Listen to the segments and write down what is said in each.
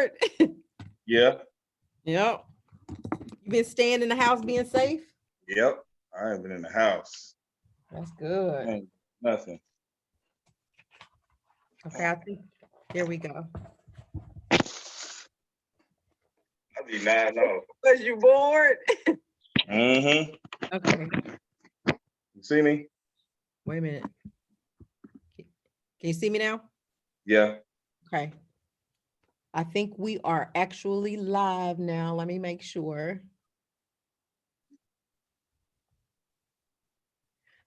bored? Yeah. Yep. You been staying in the house being safe? Yep. I ain't been in the house. That's good. Ain't nothing. Okay, I think here we go. I be not know. Was you bored? Mm-hmm. Okay. You see me? Wait a minute. Can you see me now? Yeah. Okay. I think we are actually live now. Let me make sure.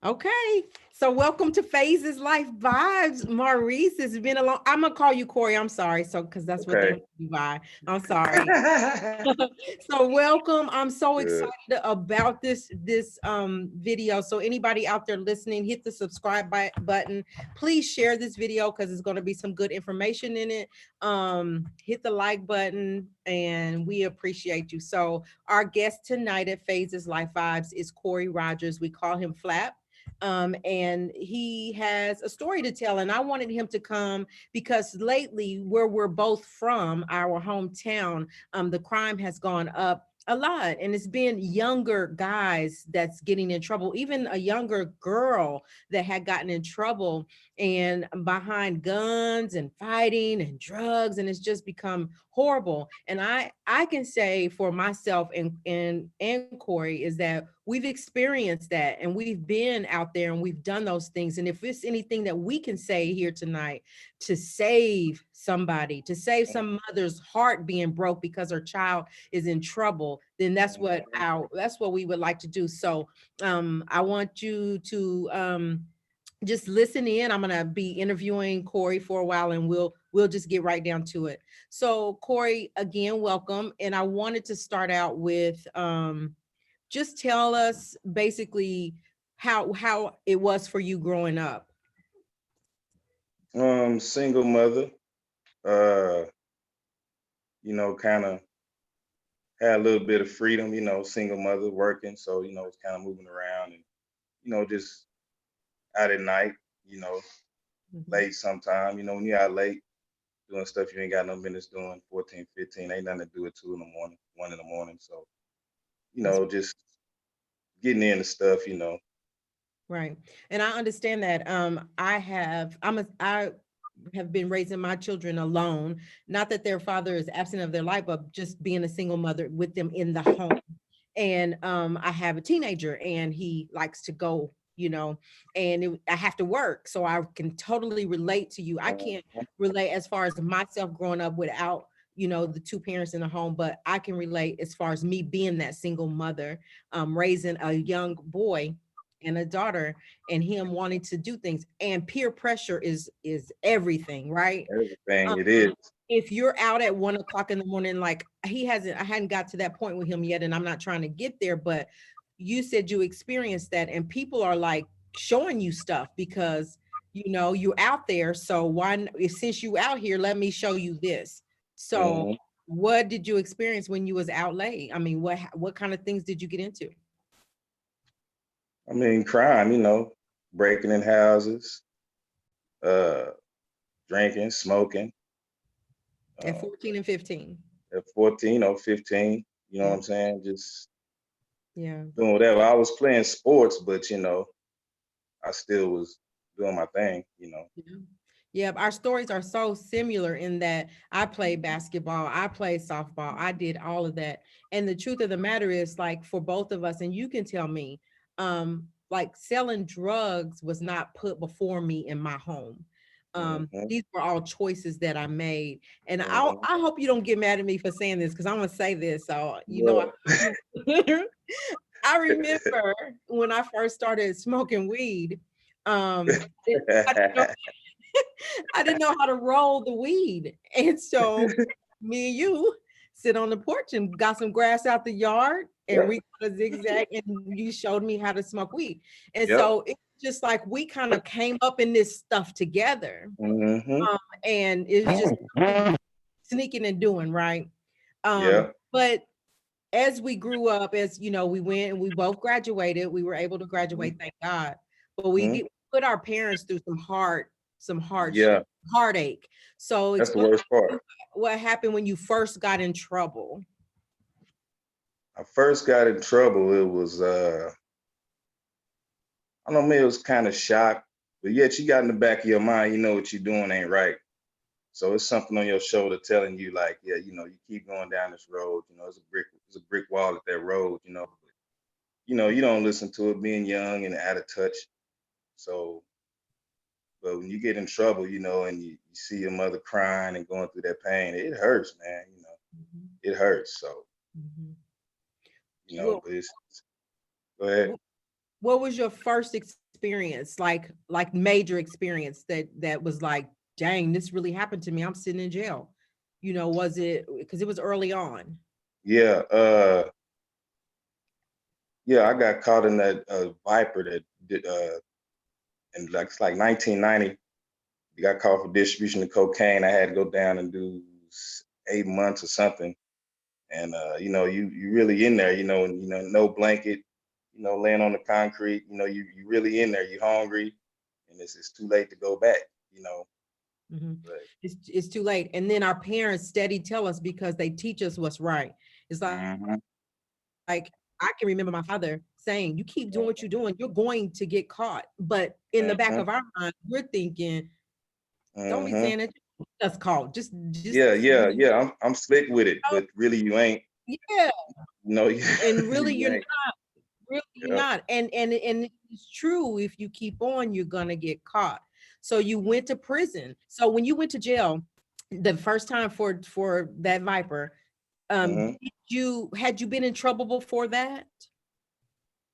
Okay, so welcome to Phases Life Vibes. Maurice, it's been a long. I'm gonna call you Corey. I'm sorry, so because that's what they Okay. do by. I'm sorry. So welcome. I'm so excited about this video. So anybody out there listening, hit the subscribe button. Please share this video because it's going to be some good information in it. Hit the like button, and we appreciate you. So our guest tonight at Phases Life Vibes is Corey Rogers. We call him Flap. And he has a story to tell, and I wanted him to come because lately, where we're both from, our hometown, the crime has gone up a lot, and it's been younger guys that's getting in trouble, even a younger girl that had gotten in trouble and behind guns and fighting and drugs, and it's just become horrible. And I can say for myself and Corey is that we've experienced that, and we've been out there and we've done those things. And if it's anything that we can say here tonight to save somebody, to save some mother's heart being broke because her child is in trouble, then that's what we would like to do. So I want you to just listen in. I'm gonna be interviewing Corey for a while, and we'll just get right down to it. So Corey, again, welcome. And I wanted to start out with just tell us basically how it was for you growing up. Single mother. Kind of had a little bit of freedom, single mother working. So, it's kind of moving around and, just out at night, late sometime. When you're out late doing stuff you ain't got no business doing, 14, 15, ain't nothing to do at 2 in the morning, 1 in the morning. So, just getting into stuff, Right. And I understand that. I have been raising my children alone. Not that their father is absent of their life, but just being a single mother with them in the home. And I have a teenager, and he likes to go, and I have to work. So I can totally relate to you. I can't relate as far as myself growing up without, the two parents in the home, but I can relate as far as me being that single mother, raising a young boy and a daughter, and him wanting to do things, and peer pressure is everything, right? Everything it is. If you're out at 1 o'clock in the morning, like I hadn't got to that point with him yet, and I'm not trying to get there, but you said you experienced that, and people are like showing you stuff because you're out there. So since you out here, let me show you this. So what did you experience when you was out late? I mean, what kind of things did you get into? I mean, crime, breaking in houses, drinking, smoking. At 14 and 15. At 14 or 15, you know what I'm saying? Just doing whatever. I was playing sports, but I still was doing my thing, Yeah, our stories are so similar in that I played basketball, I played softball, I did all of that. And the truth of the matter is, like, for both of us, and you can tell me, like selling drugs was not put before me in my home. These were all choices that I made. And I hope you don't get mad at me for saying this, because I'm gonna say this. So I remember when I first started smoking weed, I didn't know how to roll the weed. And so me and you sit on the porch and got some grass out the yard, and we got a zigzag, and you showed me how to smoke weed. And so it's just like we kind of came up in this stuff together. And it's just sneaking and doing, right? But as we grew up, we went and we both graduated, we were able to graduate, thank God. But we put our parents through some hard heartache. So That's the explain worst part. what happened when you first got in trouble. I first got in trouble. It was I don't know, maybe it was kind of shock, but yet you got in the back of your mind, you know what you're doing ain't right. So it's something on your shoulder telling you like, yeah, you know, you keep going down this road. You know, there's a brick wall at that road. You know, but, you know, you don't listen to it being young and out of touch. So, but when you get in trouble, you know, and you see your mother crying and going through that pain, it hurts, man. You know, Mhm, it hurts. So, mhm. you know, Well, but it's go ahead. what was your first experience, like major experience that was like, dang, this really happened to me. I'm sitting in jail. Was it because it was early on? Yeah, yeah, I got caught in that Viper that did, in like it's like 1990. You got caught for distribution of cocaine. I had to go down and do 8 months or something. And you know, you really in there, you know, no blanket, you know, laying on the concrete, you know, you really in there, you hungry, and it's too late to go back, you know. Mhm. But It's too late. And then our parents steady tell us because they teach us what's right. It's hmm like I can remember my father saying, "You keep doing what you're doing, you're going to get caught." But in the back hmm of our mind, we're thinking, "Don't be hmm saying it. Just caught. Just yeah, yeah, you yeah. I'm slick with it, know, but really you ain't. yeah." You know, you, And really, you you're ain't. really Yeah. not. And it's true. If you keep on, you're gonna get caught. So you went to prison. So when you went to jail, the first time for that Viper, hmm had you been in trouble before that?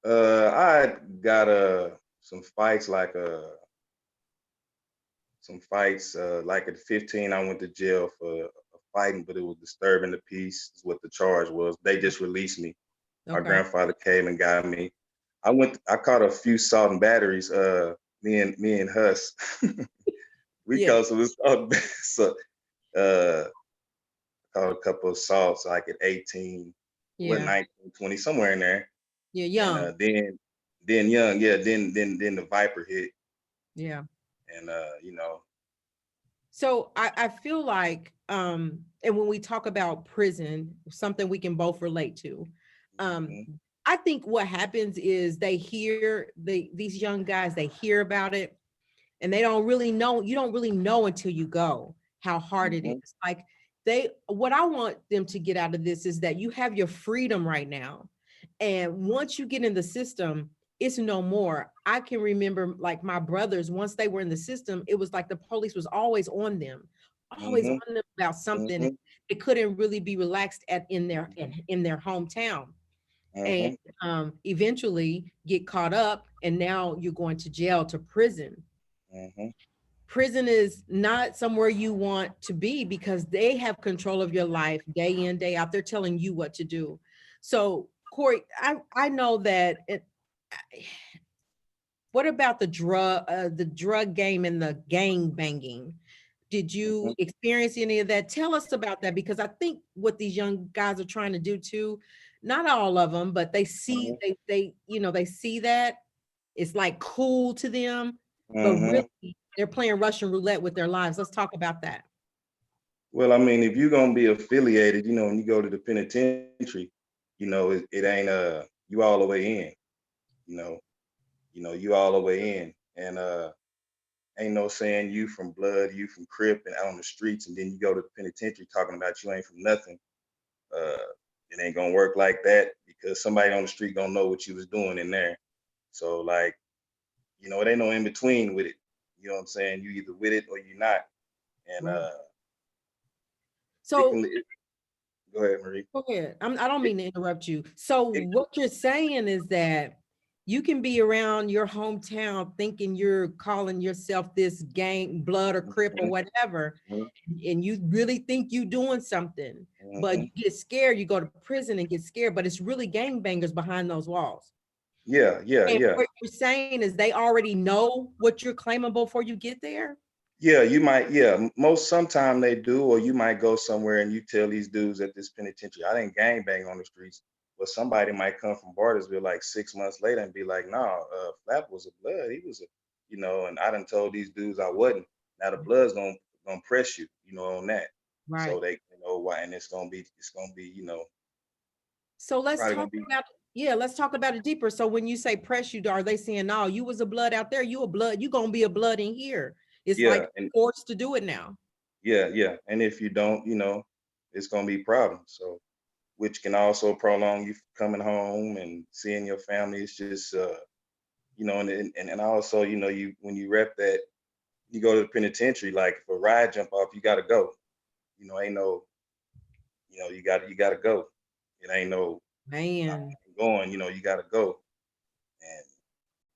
I got some fights like at 15 I went to jail for fighting, but it was disturbing the peace is what the charge was. They just released me. My Okay. grandfather came and got me. I caught a few salt and batteries, me and Huss. We Yeah. caught some assault so caught a couple of assaults like at 18, what Yeah. 19, 20, somewhere in there. Yeah. And Young. then young, yeah, then the Viper hit Yeah. and you know, So I feel like and when we talk about prison, something we can both relate to. Um mhm, I think what happens is these young guys, they hear about it and they don't really know. You don't really know until you go how hard it mhm, is. Like what I want them to get out of this is that you have your freedom right now. And once you get in the system, it's no more. I can remember like my brothers, once they were in the system, it was like the police was always mhm, on them about something. mhm, It couldn't really be relaxed in their hometown. And mhm, eventually get caught up, and now you're going to jail, to prison. mhm. Prison is not somewhere you want to be because they have control of your life day in, day out. They're telling you what to do. So, Corey, I know that what about the drug game and the gang banging? Did you Mhm, experience any of that? Tell us about that, because I think what these young guys are trying to do too, not all of them, but mhm, they see that it's like cool to them, but mhm. really they're playing Russian roulette with their lives. Let's talk about that. Well, I mean, if you're gonna be affiliated, you know, when you go to the penitentiary, you know, it ain't you all the way in, you know, you all the way in. And ain't no saying you from blood, you from Crip and out on the streets, and then you go to the penitentiary talking about you ain't from nothing. Uh it ain't gonna work like that because somebody on the street gonna know what you was doing in there. So like, you know, it ain't no in between with it. You know what I'm saying? You either with it or you not. And Right. it So can go ahead, Marie. go ahead. I don't It, mean to interrupt you. So it, what you're saying is that you can be around your hometown thinking you're calling yourself this gang, blood or crip or mhm, whatever, mhm, and you really think you doing something, but mhm. you get scared, you go to prison and get scared, but it's really gangbangers behind those walls. Yeah, yeah, And yeah. what you're saying is they already know what you're claiming before you get there. Yeah, you might, yeah. Most sometime they do, or you might go somewhere and you tell these dudes at this penitentiary, I didn't gang bang on the streets. But somebody might come from Bartersville like 6 months later and be like, nah, Flap was a blood. He was a, you know, and I done told these dudes I wasn't. Now the blood's gonna press you, on that. Right. So they, why, and it's gonna be, So let's probably gonna talk be, about, yeah, let's talk about it deeper. So when you say press you, are they saying, no, you was a blood out there, you a blood, you gonna be a blood in here. It's like yeah, and forced to do it now. yeah. And if you don't, it's gonna be problems. So which can also prolong you coming home and seeing your family. It's just and also, you when you rep that, you go to the penitentiary, like if a ride jump off, you gotta go. Ain't no, you gotta go. It ain't no Man, going, you gotta go. And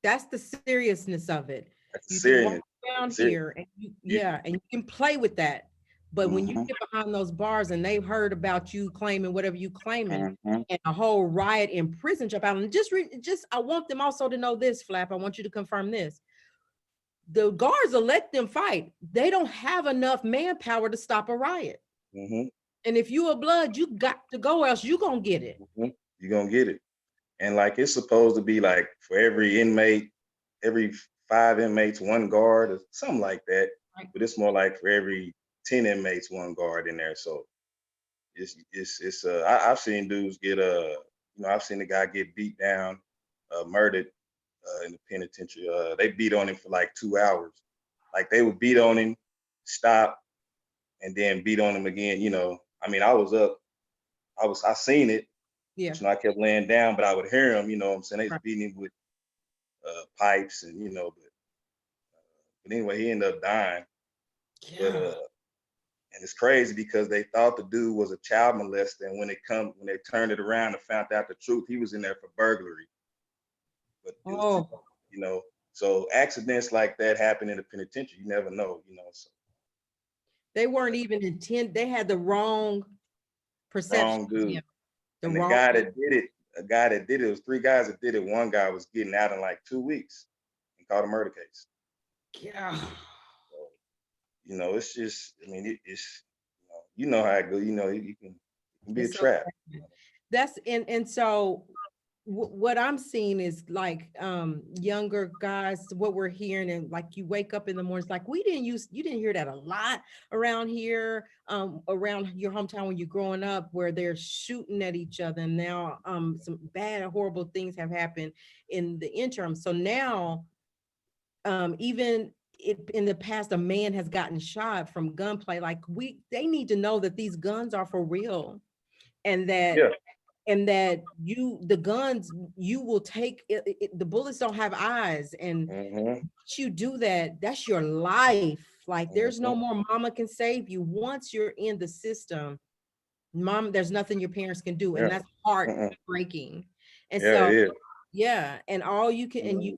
that's the seriousness of it. that's You can walk serious. around Serious. here and You, and you can play with that. But when you hmm get behind those bars and they've heard about you claiming whatever you claiming hmm and a whole riot in prison jump out, and just I want them also to know this, Flap. I want you to confirm this. The guards will let them fight. They don't have enough manpower to stop a riot. hmm And if you a blood, you got to go, else you gonna get it. You're gonna get it. And like it's supposed to be like for every inmate, every 5 inmates, one guard, or something like that. Right. But it's more like for every 10 inmates, one guard in there. So I've seen dudes get I've seen a guy get beat down, murdered in the penitentiary. They beat on him for like 2 hours. Like they would beat on him, stop, and then beat on him again. I mean, I was up, I seen it, Yeah. but I kept laying down, but I would hear him, what I'm saying? They was Right. beating him with pipes and but anyway, he ended up dying. But Yeah. and it's crazy because they thought the dude was a child molester, and when they turned it around and found out the truth, he was in there for burglary. But it was just, Oh, so accidents like that happen in the penitentiary. You never know, So they weren't even intent. They had the wrong perception wrong of dude. him. The And the wrong. guy that did it, a guy that did it, it was 3 guys that did it. One guy was getting out in like 2 weeks and caught a murder case. Yeah. So, it's just, I mean, it's, you know how it goes. It can be a It's so trap. sad. That's and so what I'm seeing is like younger guys, what we're hearing, and like you wake up in the mornings, like you didn't hear that a lot around here, around your hometown when you're growing up, where they're shooting at each other. And now some bad, horrible things have happened in the interim. So now even in the past, a man has gotten shot from gunplay. Like they need to know that these guns are for real, and that Yeah. the guns you will take the bullets don't have eyes, and Mm-hmm. once you do that, that's your life. Like there's no Mm-hmm. more mama can save you. Once you're in the system, mom, there's nothing your parents can do, and Yeah. that's Mm-mm. heartbreaking. And Yeah, so it is. yeah, and all you can, and you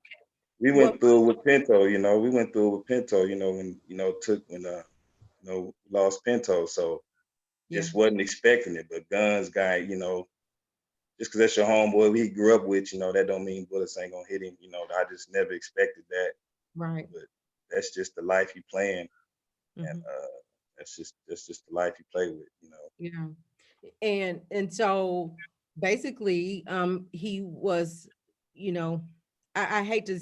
We what went through it with Pinto, We went through it with Pinto, when lost Pinto. So yeah. just wasn't expecting it. But Guns guy, just because that's your homeboy he grew up with, that don't mean bullets ain't gonna hit him. I just never expected that. Right. But that's just the life you playing, and Mhm. that's just the life you play with. Yeah. And so basically he was, you know, I hate to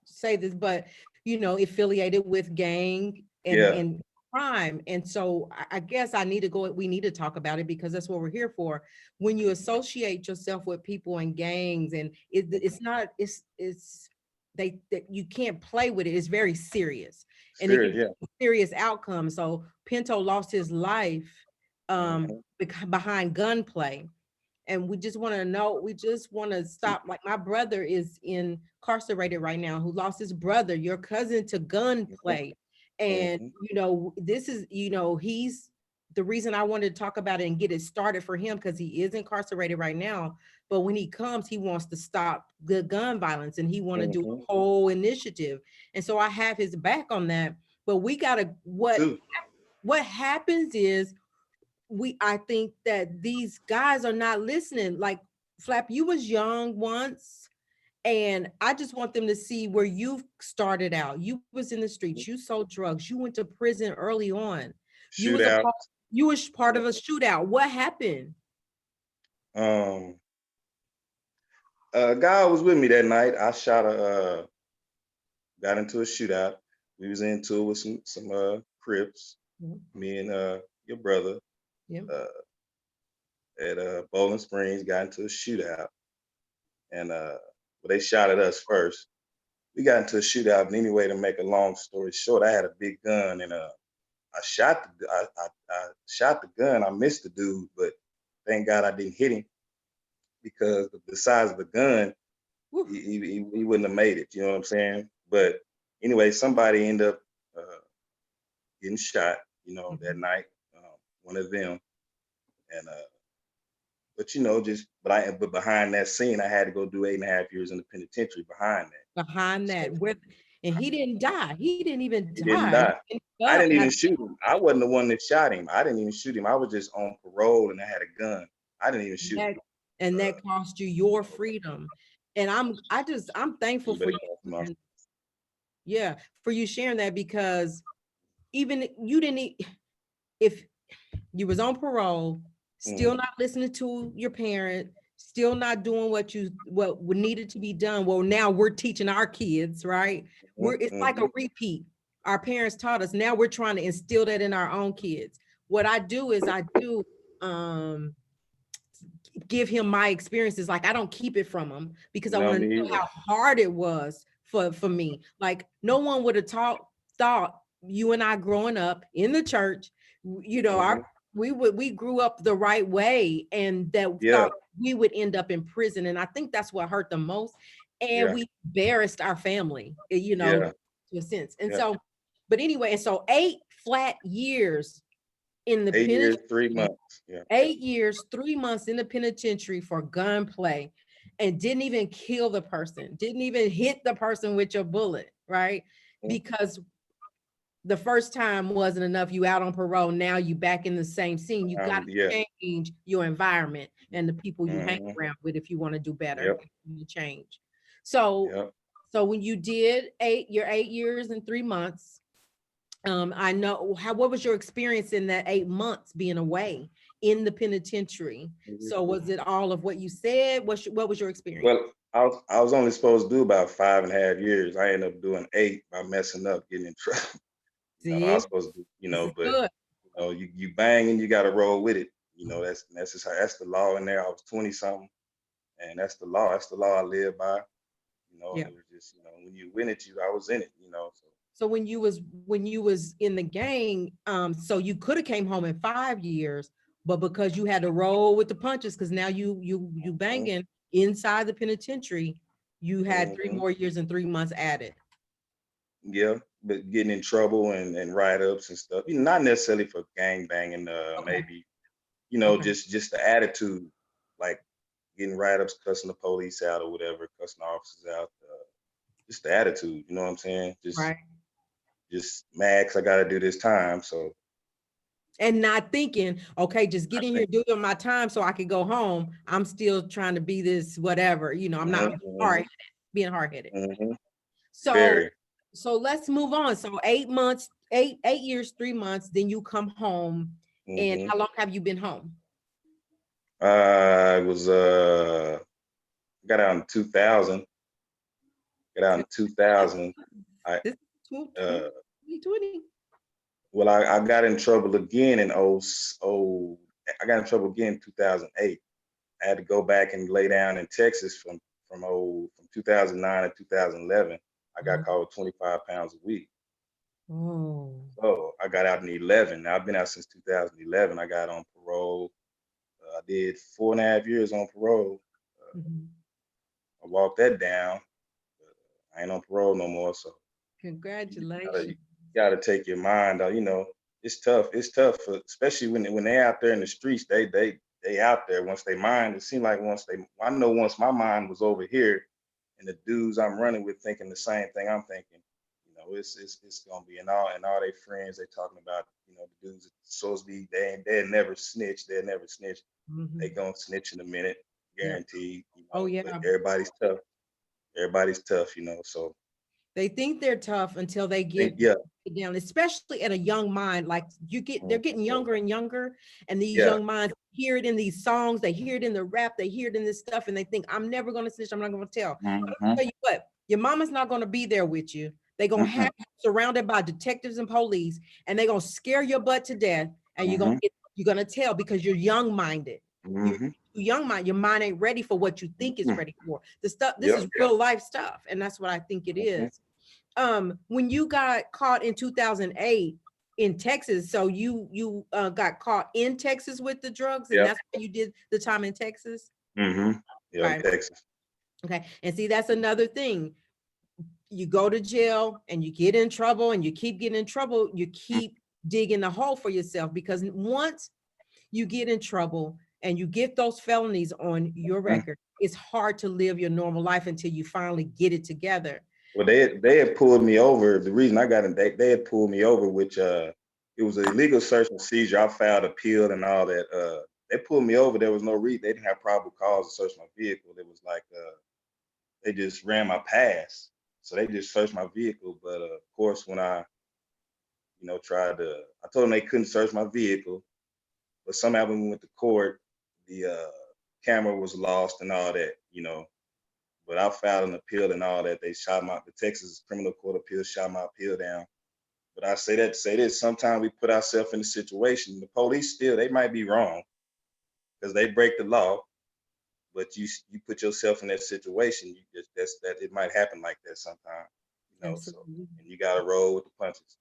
say this, but affiliated with gang Yeah, and crime. And so I guess we need to talk about it, because that's what we're here for. When you associate yourself with people in gangs, and it's not it's they that you can't play with it. It's very serious, and it can serious. have serious outcomes. So Pinto lost his life Yeah. Mhm. behind gunplay. And we just want to stop. Like my brother is incarcerated right now, who lost his brother, your cousin, to gunplay. And Mhm. this is, he's the reason I wanted to talk about it and get it started for him, because he is incarcerated right now. But when he comes, he wants to stop the gun violence, and he want to do a Mhm. whole initiative. And so I have his back on that. But we gotta, Too. what happens is, I think that these guys are not listening. Like Flap, you was young once, and I just want them to see where you started out. You was in the streets, you sold drugs, you went to prison early on. You was Shootout. part of a shootout. What happened? Um, a guy was with me that night. I got into a shootout. we was into it with some Crips, Mhm. me and your brother Yeah. uh at Bowling Springs got into a shootout, and well, they shot at us first. We got into a shootout, and anyway, to make a long story short, I had a big gun, and I shot the gun. I missed the dude, but thank God I didn't hit him because the size of the gun, Woo. he wouldn't have made it. You know what I'm saying? But anyway, somebody ended up getting shot. That Mhm. night, one of them, and but but behind that scene, I had to go do 8.5 years in the penitentiary behind that. Behind So that, and he didn't die. He didn't even he didn't die. die. He ended I up didn't even having, shoot him. I wasn't the one that shot him. I didn't even shoot him. I was just on parole and I had a gun. I didn't even shoot him. that, and that cost you your freedom. And I'm thankful You for better you. call some off. Yeah, for you sharing that, because even you didn't, if you was on parole, still not listening to your parent, still not doing what needed to be done. Well, now we're teaching our kids, right? It's like a Mhm. repeat. Our parents taught us. Now we're trying to instill that in our own kids. What I do is I do um give him my experiences. Like, I don't keep it from him because I No, want to me know either. how hard it was for me. Like, no one would have thought you and I growing up in the church, Mhm. we grew up the right way, and that Yeah, thought we would end up in prison. And I think that's what hurt the most. And yeah, we embarrassed our family, yeah, to a sense. And yeah. so, but anyway, and so 8 flat years in the 8 years, three penitentiary, months. Yeah. 8 years, 3 months in the penitentiary for gunplay, and didn't even kill the person, didn't even hit the person with your bullet, right? Mhm. Because the first time wasn't enough. You out on parole. Now you back in the same scene. You got Yeah. to change your environment and the people you hang Mhm. around with if you want to do better, Yep. you change. So, Yep. when you did your 8 years and 3 months, I know what was your experience in that 8 months being away in the penitentiary? Mhm. So was it all of what you said? What was your experience? Well, I was only supposed to do about 5.5 years. I ended up doing 8 by messing up, getting in trouble. I See, was supposed to, this is but good. you bang and you got to roll with it. That's just that's the law in there. I was 20 something, and that's the law. That's the law I live by. Yeah. And it was just, when you win it, I was in it. So So when you was in the gang, so you could have came home in 5 years, but because you had to roll with the punches, because now you mhm, banging inside the penitentiary, you had three mhm. more years and 3 months added. Yeah, but getting in trouble and write ups and stuff. Not necessarily for gang banging. Okay. Maybe Okay. just the attitude, like getting write ups, cussing the police out or whatever, cussing the officers out. Just the attitude. You know what I'm saying? Right. Just mad 'cause I got to do this time. So And not thinking, okay, just I get in here, think. do it on my time so I can go home. I'm still trying to be this, whatever, I'm not Mhm, mhm, being hard-headed. mhm. So, Very. let's move on. So 8 months, 8 years, 3 months, then you come home. And Mhm. how long have you been home? I was got out in 2000. Got out in 2000. I This 20, uh 2020. well I got in trouble again in I got in trouble again in 2008. I had to go back and lay down in Texas from 2009 to 2011. I got caught with 25 pounds of weed. Oh. So I got out in 11. Now I've been out since 2011. I got on parole. I did 4.5 years on parole. Mhm. I walked that down. I ain't on parole no more. So you Congratulations. gotta take your mind out. It's tough. It's tough, especially when they out there in the streets. They out there. Once they mind, it seemed like I know once my mind was over here, and the dudes I'm running with thinking the same thing I'm thinking. It's gonna be, and all their friends they talking about. The dudes supposed to be they never snitch. They never snitch. They Mhm. gonna snitch in a minute, Yep. guaranteed. Oh But yeah. everybody's tough. Everybody's tough. So They think they're tough until they get yeah. down, especially in a young mind. Like they're getting Mhm. younger and younger, and these Yeah. young minds hear it in these songs, they hear it in the rap, they hear it in this stuff, and they think, I'm never gonna snitch, I'm not gonna tell. But I'm gonna Mhm. tell you what, your mama's not gonna be there with you. They're gonna have Mm-mm. you surrounded by detectives and police, and they're gonna scare your butt to death, and you're gonna tell because you're young-minded. You're Mm-hmm. too young-minded. Your mind ain't ready for what you think it's Mm-hmm. ready for. The stuff, this Yep. is real life stuff, and that's what I think it Mm-hmm. is. When you got caught in 2008 in Texas, so you got caught in Texas with the drugs, and Yep. that's why you did the time in Texas. Mm-hmm. Yeah, in Right. Texas. Okay. And see, that's another thing. You go to jail and you get in trouble and you keep getting in trouble, you keep digging the hole for yourself, because once you get in trouble and you get those felonies on your record, it's hard to live your normal life until you finally get it together. Well, they had pulled me over. The reason I got in, they had pulled me over, which it was an illegal search and seizure. I filed appeal and all that. They pulled me over. There was no reason. They didn't have probable cause to search my vehicle. It was like they just ran my pass, so they just searched my vehicle. But of course, when I tried to, I told them they couldn't search my vehicle. But somehow when we went to court, the camera was lost and all that. But I filed an appeal and all that. They the Texas Criminal Court Appeal shot my appeal down. But I say that to say this: sometimes we put ourselves in a situation. The police still, they might be wrong because they break the law, but you put yourself in that situation. You just that it might happen like that sometime. So Absolutely. and you got to roll with the punches.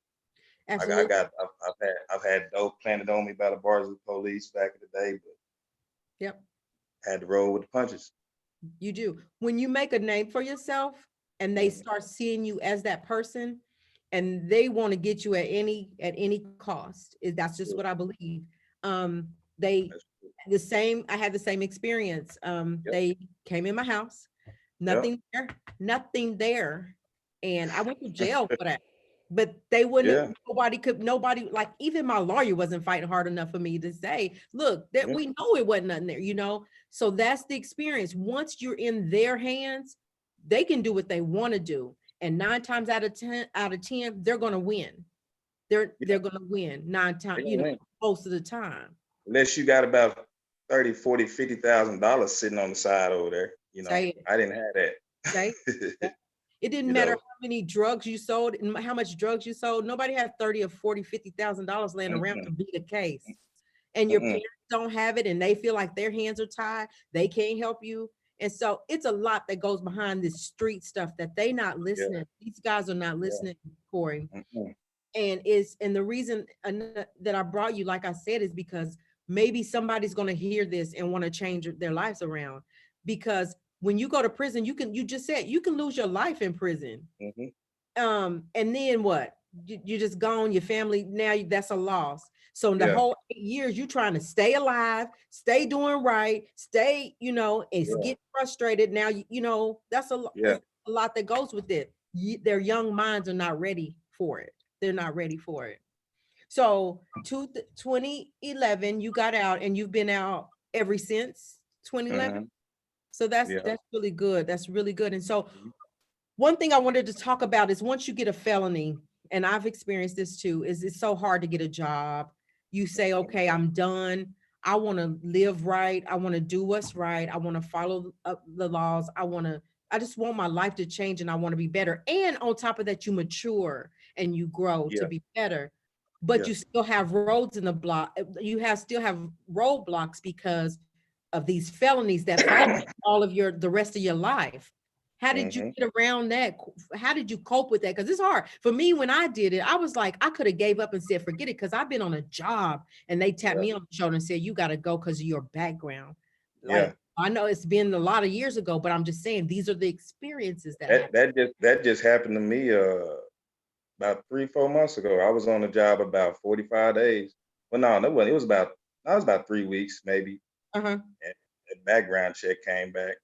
Absolutely. I've had dope planted on me by the Barstow police back in the day, but Yep. had to roll with the punches. You do. When you make a name for yourself and they start seeing you as that person, and they want to get you at any cost, that's just what I believe. They I had the same experience. Yep. They came in my house, Yep. nothing there. And I went to jail for that. But they wouldn't, nobody, like even my lawyer wasn't fighting hard enough for me to say, look, that we know it wasn't nothing there. So that's the experience. Once you're in their hands, they can do what they want to do. And 9 times out of 10, they're going to win. They're going to win 9 times, most of the time. Unless you got about 30, 40, $50,000 sitting on the side over there. I didn't have that. Say it didn't matter how many drugs you sold and how much drugs you sold. Nobody had 30 or 40, $50,000 laying around to beat a case. And your parents don't have it and they feel like their hands are tied. They can't help you. And so it's a lot that goes behind this street stuff that they not listening. These guys are not listening, Corey. And the reason that I brought you, like I said, is because maybe somebody's going to hear this and want to change their lives around. Because when you go to prison, you just said you can lose your life in prison. And then what? You just gone, your family, now that's a loss. So in the whole 8 years, you trying to stay alive, stay doing right, stay, and get frustrated. Now, that's a lot that goes with it. Their young minds are not ready for it. They're not ready for it. So 2011, you got out and you've been out ever since 2011. So that's really good. That's really good. And so one thing I wanted to talk about is once you get a felony, and I've experienced this too, is it's so hard to get a job. You say, okay, I'm done. I want to live right. I want to do what's right. I want to follow the laws. I just want my life to change and I want to be better. And on top of that, you mature and you grow to be better. But you still have roads in the block. Still have roadblocks because of these felonies that follow all of the rest of your life. How did you get around that? How did you cope with that? Because it's hard. For me, when I did it, I was like, I could have gave up and said, forget it, because I've been on a job and they tapped me on the shoulder and said, you got to go because of your background. Like, I know it's been a lot of years ago, but I'm just saying these are the experiences that just happened to me about 3-4 months ago. I was on a job about 45 days. Well, no, that wasn't. It was about 3 weeks maybe. And the background check came back.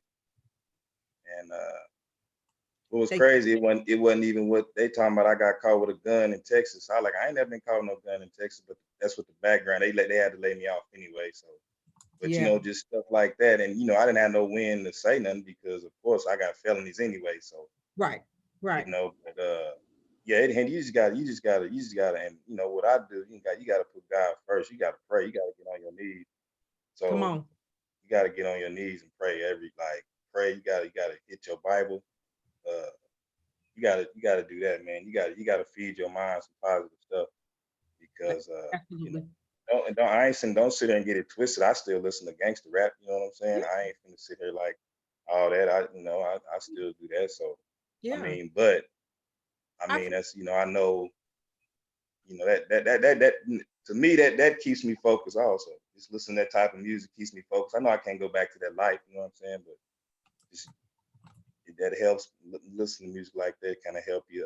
And it was crazy. It wasn't even what they talking about. I got caught with a gun in Texas. I ain't never been caught with no gun in Texas, but that's what the background. They had to lay me off anyway. So, but just stuff like that. And I didn't have no win to say nothing because of course I got felonies anyway. So right. But and you just gotta, and what I do, you gotta put God first. You gotta pray. You gotta get on your knees. So come on. You gotta get on your knees and pray pray. You gotta hit your Bible. you gotta do that, man. You gotta feed your mind some positive stuff because you know, Absolutely. don't sit there and get it twisted. I still listen to gangster rap, you know what I'm saying? Yeah. I ain't finna sit here like all that. I still do that. So I Yeah. mean, but I I mean that's I know, that to me that keeps me focused also. Just listening to that type of music keeps me focused. I know I can't go back to that life, you know what I'm saying? But just, that helps. Listening to music like that kind of help you.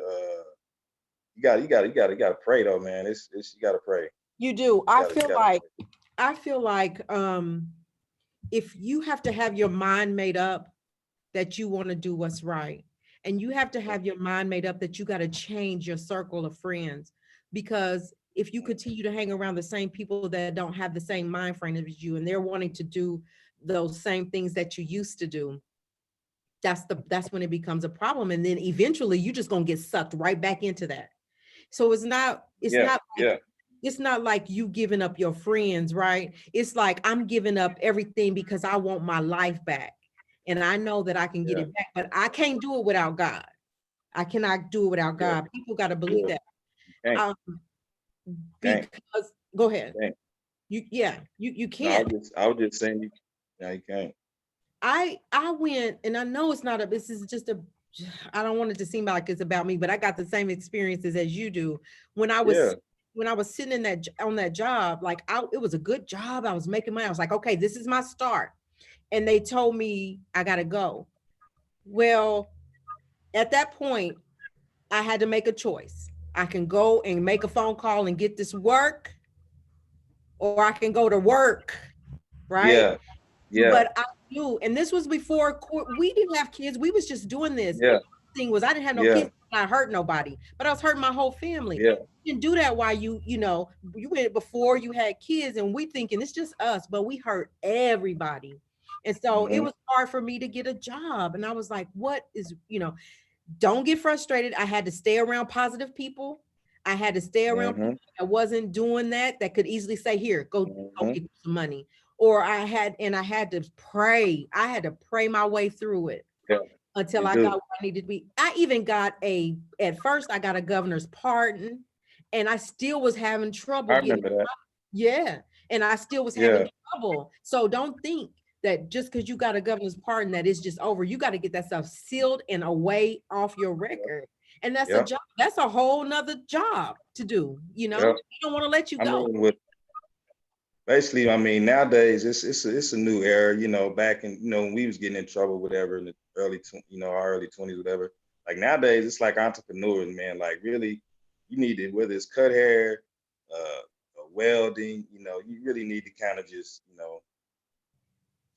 You gotta pray though, man. It's you gotta pray. You do. You gotta pray. I feel like if you have to have your mind made up that you want to do what's right, and you have to Mhm, have your mind made up that you got to change your circle of friends, because if you continue to hang around the same people that don't have the same mind frame as you and they're wanting to do those same things that you used to do, that's when it becomes a problem, and then eventually you're just going to get sucked right back into that. So it's yeah, not like yeah. it's not like you giving up your friends, right? It's like I'm giving up everything because I want my life back. And I know that I can get Yeah, it back, but I can't do it without God. I cannot do it without yeah, God. People got to believe yeah. that. Can't, Um, can't, because go ahead. can't. You No, can't. I was just saying you can't. I went, and I know it's not a, this is just a, I don't want it to seem like it's about me, but I got the same experiences as you do. When I was Yeah. when I was sitting in on that job, like it was a good job. I was making money. I was like, okay, this is my start. And they told me I gotta go. Well, at that point, I had to make a choice. I can go and make a phone call and get this work, or I can go to work, right? Yeah. Yeah. But I knew, and this was before we didn't have kids. We was just doing this. And Yeah. the thing was, I didn't have no Yeah. kids. I hurt nobody, but I was hurting my whole family. Yeah. You didn't do that while you went before you had kids, and we thinking it's just us, but we hurt everybody. And so it Hmm. was hard for me to get a job. And I was like, what is, don't get frustrated. I had to stay around positive people. I had to stay around Hmm. people that wasn't doing that could easily say, here, go Hmm. get some money. Or I had to pray. I had to pray my way through it Yeah. until You I got do. where I needed to be. I even got at first I got a governor's pardon, and I still was having trouble I getting, remember that. yeah, and I still was having Yeah. trouble. So don't think that just because you got a governor's pardon that it's just over. You got to get that stuff sealed and away off your record. And that's a Yeah. job. That's a whole nother job to do. Yeah. They don't want to let you I go. mean, with basically, I mean, nowadays it's a new era. Back in when we was getting in trouble, whatever, in the our early 20s, whatever. Like nowadays, it's like entrepreneurs, man. Like really, you need to, whether it's cut hair, welding. You really need to kind of just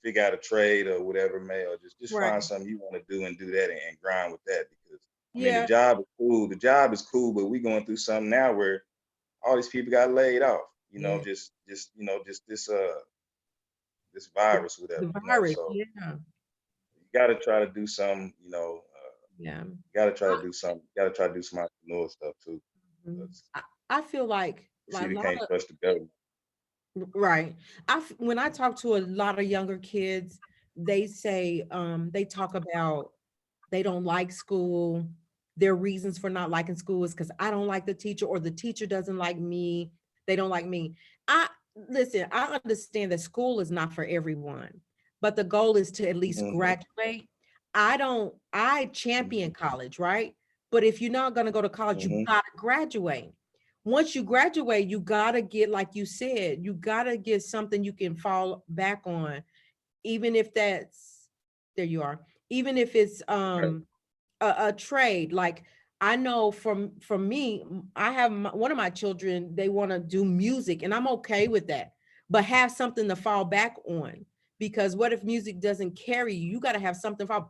figure out a trade or whatever, man, or just Right. find something you want to do and do that and grind with that. Because I mean, the Yeah. job is cool. The job is cool, but we going through something now where all these people got laid off. Yeah. Just this virus, whatever. The virus. So Yeah. you got to try to do some. Yeah. You got to try to do some. You got to try to do some entrepreneurial stuff too. Mhm. 'Cause I feel like you see, a we lot can't of, trust the government. right. When I talk to a lot of younger kids, they say they talk about they don't like school. Their reasons for not liking school is because I don't like the teacher, or the teacher doesn't like me. They don't like me. I Listen, I understand that school is not for everyone, but the goal is to at least Hmm. graduate. I champion college, right? But if you're not going to go to college, you Hmm. got to graduate. Once you graduate, you got to get, like you said, you got to get something you can fall back on, even if that's, there you are, even if it's Right. a trade. Like I know from me, I have one of my children, they want to do music, and I'm okay with that, but have something to fall back on, because what if music doesn't carry you? You got to have something for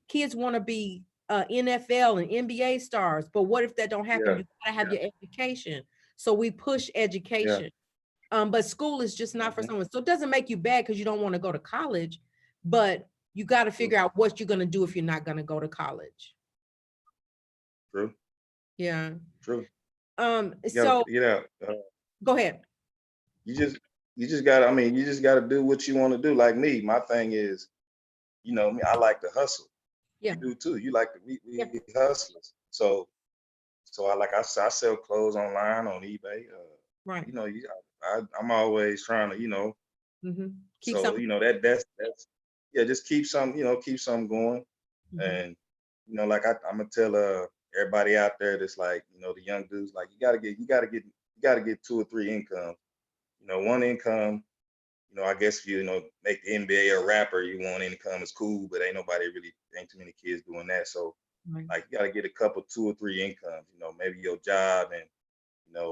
kids want to be NFL and NBA stars, but what if that don't happen? Yeah. You got to have your education. So we push Yeah. education. But school is just not for Hmm. someone. So it doesn't make you bad because you don't want to go to college, but you got to True. figure out what you're going to do if you're not going to go to college. True. Yeah. True. You got So to get out. go ahead. You just you just got. I mean, you just got to do what you want to do. Like me, my thing is, me, I like to hustle. Yeah. You do too. You like to we Yeah. hustlers. So I sell clothes online on eBay. Right. You know, I'm always trying to, Keep so something. that's yeah, just keep something going. Mhm. And like I'm gonna tell everybody out there that's like, the young dudes, like you gotta get two or three incomes. One income, I guess if make the NBA a rapper, you want income is cool, but ain't too many kids doing that. So Right. like you gotta get a couple, two or three incomes, maybe your job and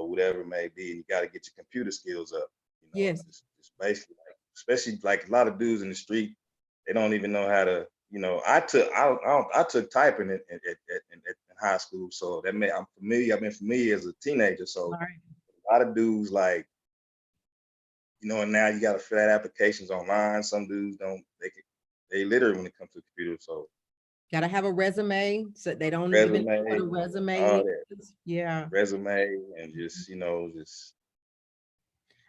whatever it may be, and you gotta get your computer skills up, Yes. just basically like, especially like a lot of dudes in the street, they don't even know how to, I took typing in high school, so I've been familiar as a teenager. So Right. a lot of dudes like, and now you got to fill out applications online. Some dudes don't. They literally when it comes to computers. So Got to have a resume, so they don't even know what a resume, resume all that is. Yeah. resume, and just just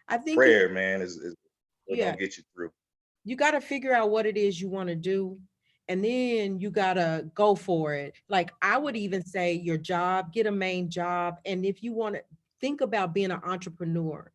I think prayer, man, is what yeah, gonna get you through. you got to figure out what it is you want to do, and then you got to go for it. Like I would even say your job, get a main job. And if you want to think about being an entrepreneur,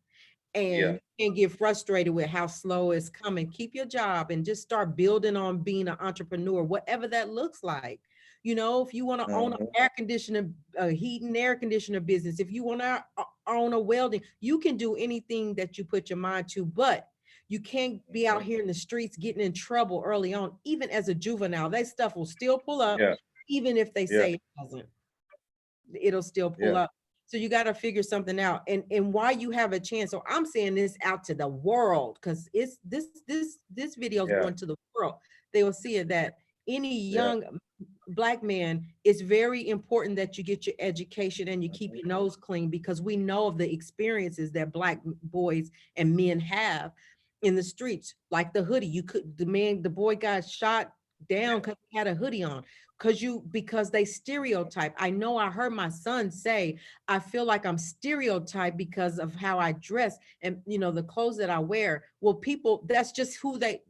Yeah. and you can get frustrated with how slow it's coming, keep your job and just start building on being an entrepreneur, whatever that looks like. If you want to own an Mhm. air conditioner, a heat and air conditioner business, if you want to own a welding, you can do anything that you put your mind to, but you can't be out here in the streets getting in trouble early on. Even as a juvenile, that stuff will still pull up, Yeah. even if they Yeah. say it doesn't, it'll still pull Yeah. up. So you got to figure something out. And why you have a chance. So I'm saying this out to the world, because it's this video is Yeah. going to the world. They will see it, that any Yeah. young Black man, it's very important that you get your education and you keep Mhm. your nose clean, because we know of the experiences that Black boys and men have in the streets, like the hoodie. The boy got shot down because he had a hoodie on, because they stereotype. I know I heard my son say, I feel like I'm stereotyped because of how I dress and the clothes that I wear. Well, people, that's just who they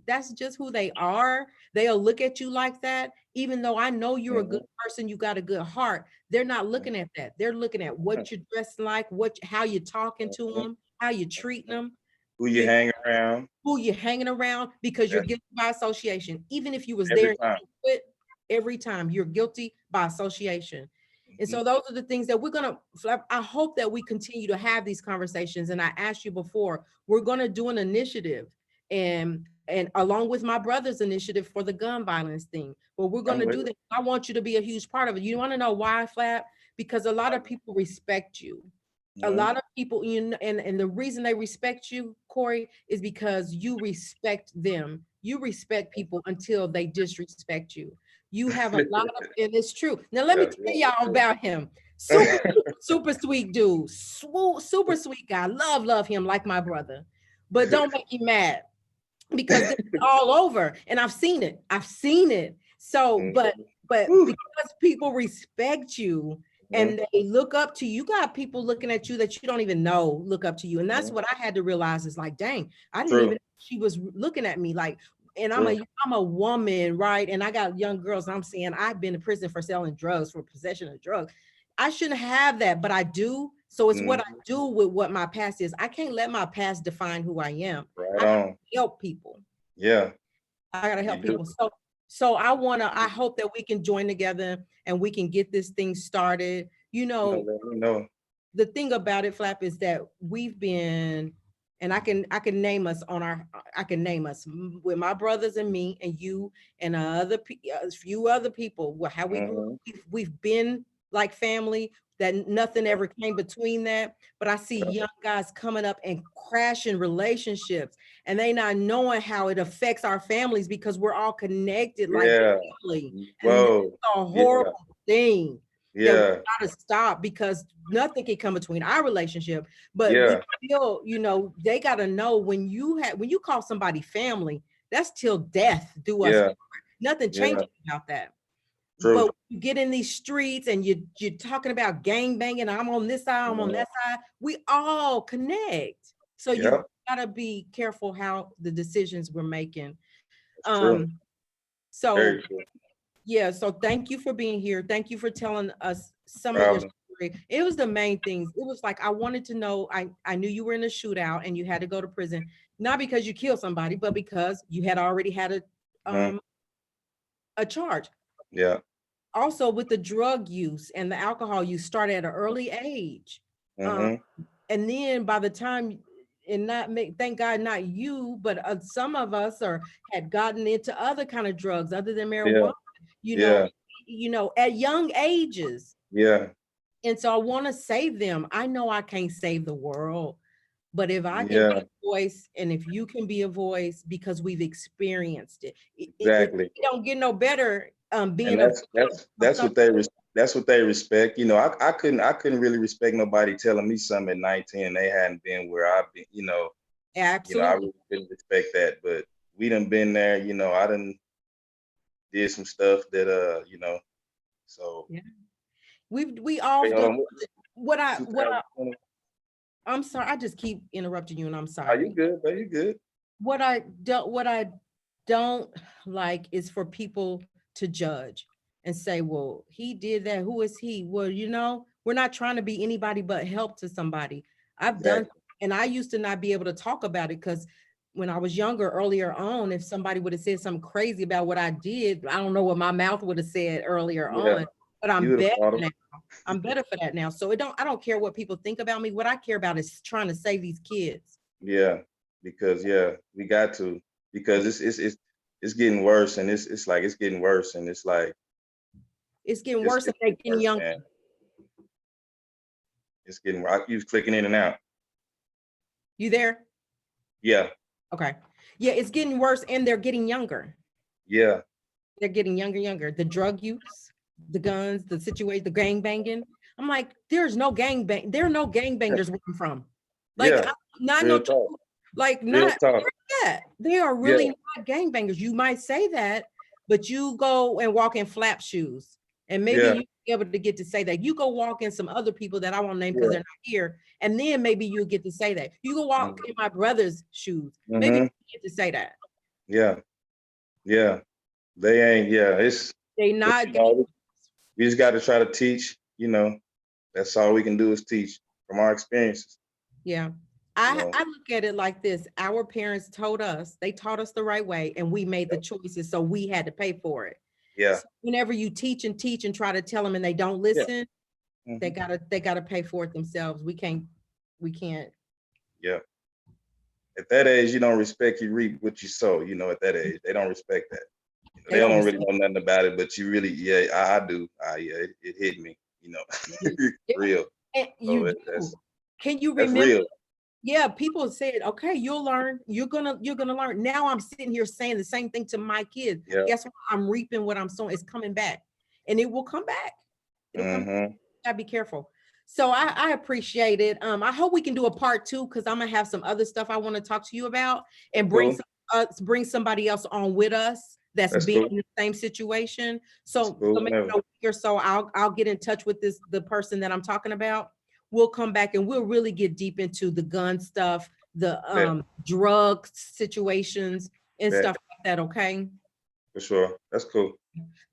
are. They'll look at you like that, even though I know you're a good Mhm. person, you got a good heart. They're not looking at that. They're looking at Mhm. what you're dressed like, how you're talking to Mhm. them, how you're treating Mhm. them, Who you hang around? who you're hanging around, because you're That's guilty by association. Even if you was there every and time. you quit, every time you're guilty by association. And Mhm. so those are the things that I hope that we continue to have these conversations. And I asked you before, we're gonna do an initiative, and along with my brother's initiative for the gun violence thing. But we're I'm gonna with do it. that. I want you to be a huge part of it. You wanna know why, Flap? Because a lot of people respect you. A Mhm. lot of people, and the reason they respect you, Corey, is because you respect them. You respect people until they disrespect you. You have a lot of, and it's true. Now let me Yeah. tell Yeah. y'all about him. Super, super sweet dude. Super sweet guy. Love him like my brother. But don't make him mad, because this is all over, and I've seen it. So, Mhm. but Whew. because people respect you Mhm. and they look up to you, you got people looking at you that you don't even know look up to you. And that's Mhm. what I had to realize, is like, dang, I didn't even True. know she was looking at me like. And I'm True. a woman, right? And I got young girls, and I'm saying I've been in prison for selling drugs, for possession of drugs. I shouldn't have that, but I do. So it's what I Mhm. do with what my past is. I can't let my past define who I am. Right I gotta on. help people. Yeah. I gotta You help do. people. So I hope that we can join together and we can get this thing started. Let me know. The thing about it, Flap, is that we've been, and I can name us with my brothers and me and you and a few other people. How we grew up, Mhm. we've been like family. That nothing ever came between that. But I see Yeah. young guys coming up and crashing relationships, and they not knowing how it affects our families, because we're all connected like Yeah. family, and this is Whoa. a Yeah. horrible thing that we Yeah. gotta stop, because nothing can come between our relationship. But we Yeah. still, they gotta know, when you call somebody family, that's till death do us Yeah. part. Nothing Yeah. changes about that. True. But you get in these streets and you're talking about gang banging. I'm on this side, I'm on Mhm. that side. We all connect. So you Yep. gotta be careful how the decisions we're making. That's true. Um, so Very true. yeah, so thank you for being here. Thank you for telling us some of your Problem. story. It was the main things. It was like I wanted to know. I knew you were in a shootout and you had to go to prison, not because you killed somebody, but because you had already had Mhm. a charge. Yeah. Also, with the drug use and the alcohol use, start at an early age. Um, Hmm. and then by the time, and not make, thank God not you, but some of us had gotten into other kind of drugs other than Yeah. marijuana, you know, Yeah. at young ages. Yeah. And so I want to save them. I know I can't save the world, but if I can be Yeah. a voice and if you can be a voice because we've experienced it Exactly. don't get no better And being a of that's something. what that's what they respect. I couldn't really respect nobody telling me something at 19 they hadn't been where I've been. I Absolutely. really couldn't respect that. But we done been there. I done did some stuff that So Yeah. We all wait, hold done on. what I 2020. I'm sorry, I just keep interrupting you and I'm Are you sorry. good? Are you good? What I don't like is for people to judge and say, well, he did that. Who is he? Well, we're not trying to be anybody but help to somebody. I've done, Exactly. and I used to not be able to talk about it because when I was younger, earlier on, if somebody would have said something crazy about what I did, I don't know what my mouth would have said earlier Yeah. on, but You I'm would have better fought him. now. I'm better for that now. So I don't care what people think about me. What I care about is trying to save these kids. Yeah. Because we got to, because it's getting worse, and it's like it's getting worse, and it's like It's getting worse and it's they're getting getting worse, younger. man. It's getting you was clicking in and out. You there? Yeah. Okay. Yeah, it's getting worse and they're getting younger. Yeah. They're getting younger. The drug use, the guns, the situation, the gang banging. I'm like, there's no gang bang. There are no gang bangers where I'm from. Like, Yeah. not no, Real talk. like Real not talk. that. They are Yeah. really not gang bangers. You might say that, but you go and walk in flap shoes. And maybe Yeah. you be able to get to say that. You go walk in some other people that I won't name because Yeah. they're not here. And then maybe you'll get to say that. You go walk in my brother's shoes. Maybe Mm-hmm. you get to say that. Yeah. Yeah. They ain't. Yeah. They But not we just got to try to teach. That's all we can do is teach from our experiences. yeah. You I know. look at it like this. Our parents they taught us the right way and we made the choices. So we had to pay for it. Yeah. So whenever you teach and try to tell them and they don't Yeah. listen, they Hmm. gotta pay for it themselves. We can't. Yeah. At that age, you don't respect, you reap what you sow. At that age, they don't respect that. They They don't don't really respect. know nothing about it, but you really, yeah, I do. Yeah, it hit me. You. Yeah, Real. and So you do. Can you that's remember? real. Yeah, people said, okay, you'll learn. You're gonna learn. Now I'm sitting here saying the same thing to my kids. Yeah. Guess what? I'm reaping what I'm sowing. It's coming back. And it will come back. It'll come back. Mm-hmm. Gotta be careful. So I appreciate it. I hope we can do a part 2 because I'm gonna have some other stuff I want to talk to you about and Cool. bring somebody else on with us that's That's been cool. in the same situation. That's So cool. maybe Whenever. a week or so I'll get in touch with the person that I'm talking about. We'll come back and we'll really get deep into the gun stuff, the Bet. drug situations and Bet. stuff like that. Okay. For sure. That's cool.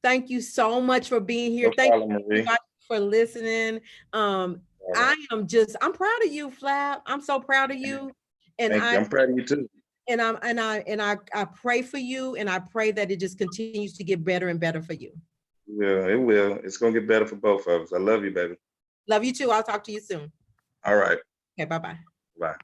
Thank you so much for being here. No Thank problem, you Marie. everybody for listening. All right. I'm proud of you, Flap. I'm so proud of you. And Thank you. I I'm proud of you too. I pray for you and I pray that it just continues to get better and better for you. Yeah, it will. It's gonna get better for both of us. I love you, baby. Love you too. I'll talk to you soon. All right. Okay, bye-bye. Bye.